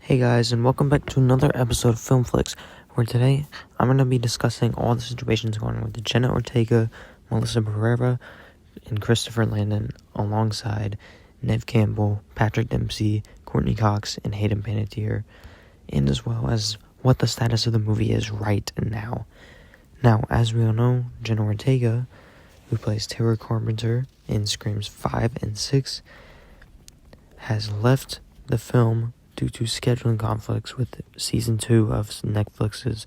Hey guys, and welcome back to another episode of Film Flicks, where today I'm going to be discussing all the situations going on with Jenna Ortega, Melissa Barrera, and Christopher Landon, alongside Neve Campbell, Patrick Dempsey, Courtney Cox, and Hayden Panettiere, and as well as what the status of the movie is right now. Now, as we all know, Jenna Ortega, who plays Tara Carpenter in Screams 5 and 6, has left the film due to scheduling conflicts with season 2 of Netflix's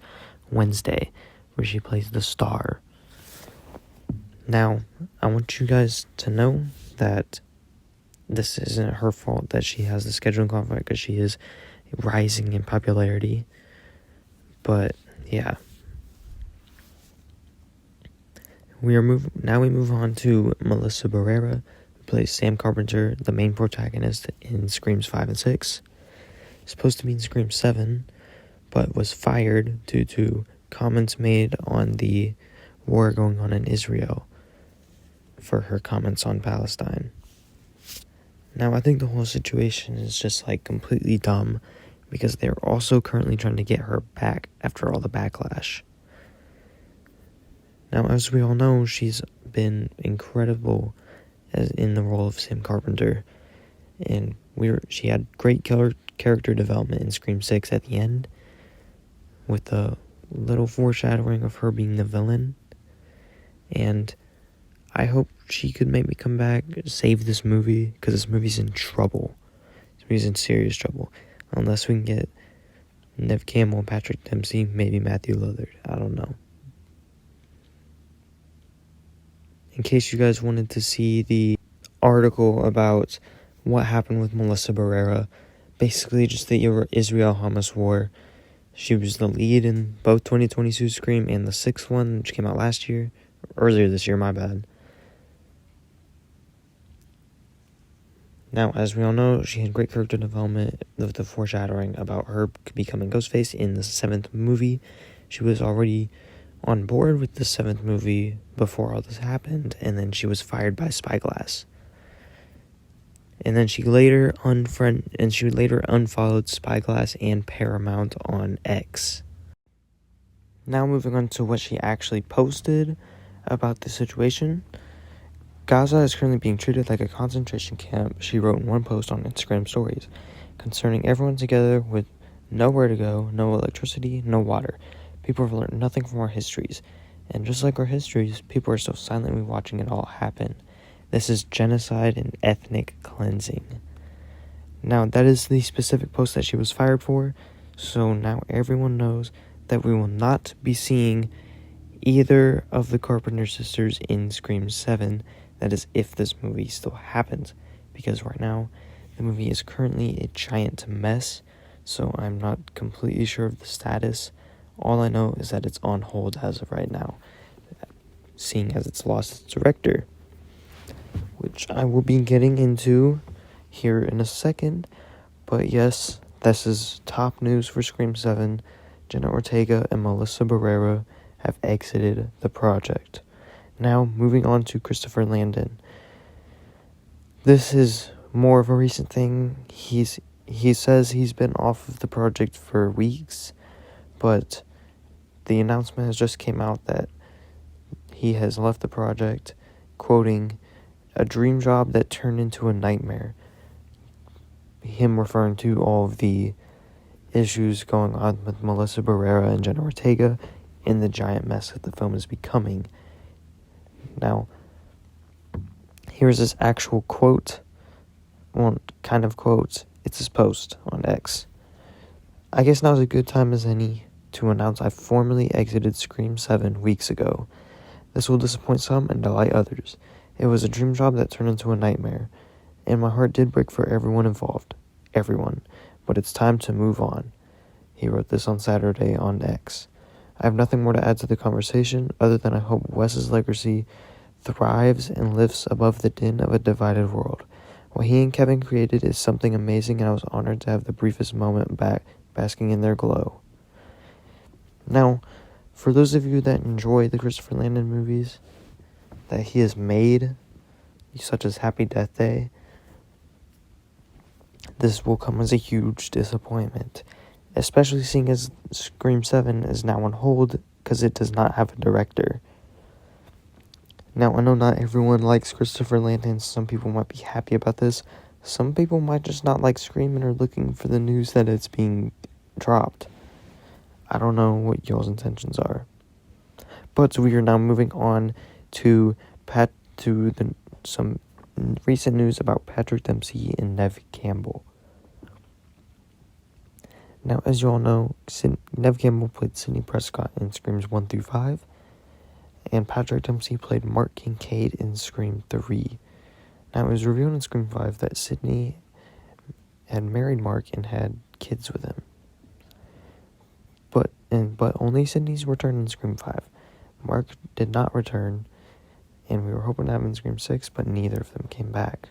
Wednesday, where she plays the star. Now, I want you guys to know that this isn't her fault that she has the scheduling conflict, because she is rising in popularity. But yeah, we move on to Melissa Barrera, who plays Sam Carpenter, the main protagonist in Screams 5 and 6. Supposed to be in Scream 7, but was fired due to comments made on the war going on in Israel for her comments on Palestine. Now, I think the whole situation is just completely dumb, because they're also currently trying to get her back after all the backlash. Now, as we all know, she's been incredible as in the role of Sam Carpenter, and she had great character development in Scream 6 at the end, with a little foreshadowing of her being the villain. And I hope she could maybe come back, save this movie, because this movie's in trouble. This movie's in serious trouble. Unless we can get Neve Campbell, Patrick Dempsey, maybe Matthew Lillard. I don't know. In case you guys wanted to see the article about what happened with Melissa Barrera, basically just the Israel-Hamas war. She was the lead in both 2022 Scream and the 6th one, which came out earlier this year, my bad. Now, as we all know, she had great character development with the foreshadowing about her becoming Ghostface in the 7th movie. She was already on board with the 7th movie before all this happened, and then she was fired by Spyglass. And then she later unfollowed Spyglass and Paramount on X. Now moving on to what she actually posted about the situation. Gaza is currently being treated like a concentration camp, she wrote in one post on Instagram stories, concerning everyone together with nowhere to go, no electricity, no water. People have learned nothing from our histories, and just like our histories, people are still silently watching it all happen. This is genocide and ethnic cleansing. Now, that is the specific post that she was fired for, so now everyone knows that we will not be seeing either of the Carpenter sisters in Scream 7, that is, if this movie still happens, because right now, the movie is currently a giant mess, so I'm not completely sure of the status. All I know is that it's on hold as of right now, seeing as it's lost its director, which I will be getting into here in a second. But yes, this is top news for Scream 7. Jenna Ortega and Melissa Barrera have exited the project. Now, moving on to Christopher Landon. This is more of a recent thing. He says he's been off of the project for weeks, but the announcement has just came out that he has left the project, quoting, "A dream job that turned into a nightmare." Him referring to all of the issues going on with Melissa Barrera and Jenna Ortega in the giant mess that the film is becoming. Now, here's his actual quote. Well, kind of quote. It's his post on X. "I guess now's a good time as any to announce I formally exited Scream 7 weeks ago. This will disappoint some and delight others. It was a dream job that turned into a nightmare, and my heart did break for everyone involved. Everyone. But it's time to move on." He wrote this on Saturday on X. "I have nothing more to add to the conversation, other than I hope Wes's legacy thrives and lifts above the din of a divided world. What he and Kevin created is something amazing, and I was honored to have the briefest moment back basking in their glow." Now, for those of you that enjoy the Christopher Landon movies that he has made, such as Happy Death Day, this will come as a huge disappointment, especially seeing as Scream 7 is now on hold because it does not have a director. Now, I know not everyone likes Christopher Landon. Some people might be happy about this. Some people might just not like Scream and are looking for the news that it's being dropped. I don't know what y'all's intentions are. But we are now moving on to some recent news about Patrick Dempsey and Neve Campbell. Now, as you all know, Neve Campbell played Sidney Prescott in Screams 1 through 5, and Patrick Dempsey played Mark Kincaid in Scream 3. Now, it was revealed in Scream 5 that Sidney had married Mark and had kids with him. But only Sidney's returned in Scream 5. Mark did not return, and we were hoping to have him in Scream 6, but neither of them came back.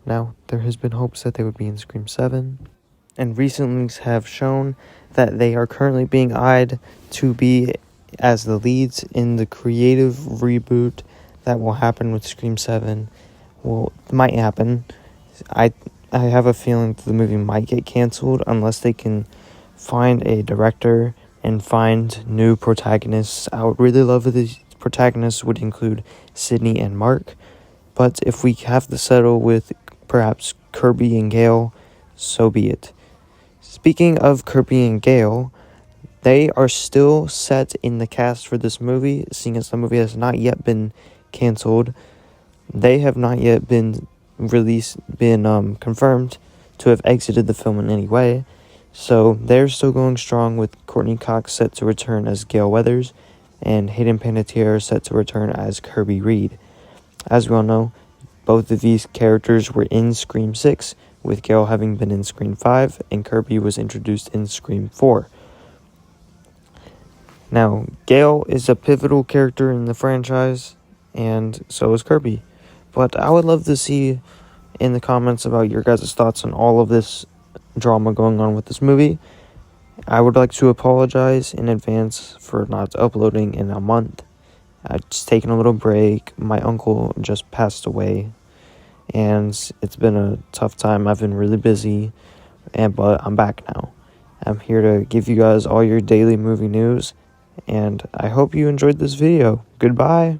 Now, there has been hopes that they would be in Scream 7, and recent links have shown that they are currently being eyed to be as the leads in the creative reboot that will happen with Scream 7. Well, it might happen. I have a feeling that the movie might get canceled unless they can find a director and find new protagonists. I would really love if these protagonists would include Sidney and Mark, but if we have to settle with perhaps Kirby and Gale, so be it. Speaking of Kirby and Gale, they are still set in the cast for this movie, seeing as the movie has not yet been canceled. They have not yet been confirmed to have exited the film in any way. So they're still going strong, with Courtney Cox set to return as Gale Weathers and Hayden Panettiere set to return as Kirby Reed. As we all know, both of these characters were in Scream 6, with Gale having been in Scream 5, and Kirby was introduced in Scream 4. Now, Gale is a pivotal character in the franchise, and so is Kirby. But I would love to see in the comments about your guys' thoughts on all of this drama going on with this movie. I would like to apologize in advance for not uploading in a month. I've just taken a little break. My uncle just passed away, and it's been a tough time. I've been really busy, but I'm back now. I'm here to give you guys all your daily movie news, and I hope you enjoyed this video. Goodbye.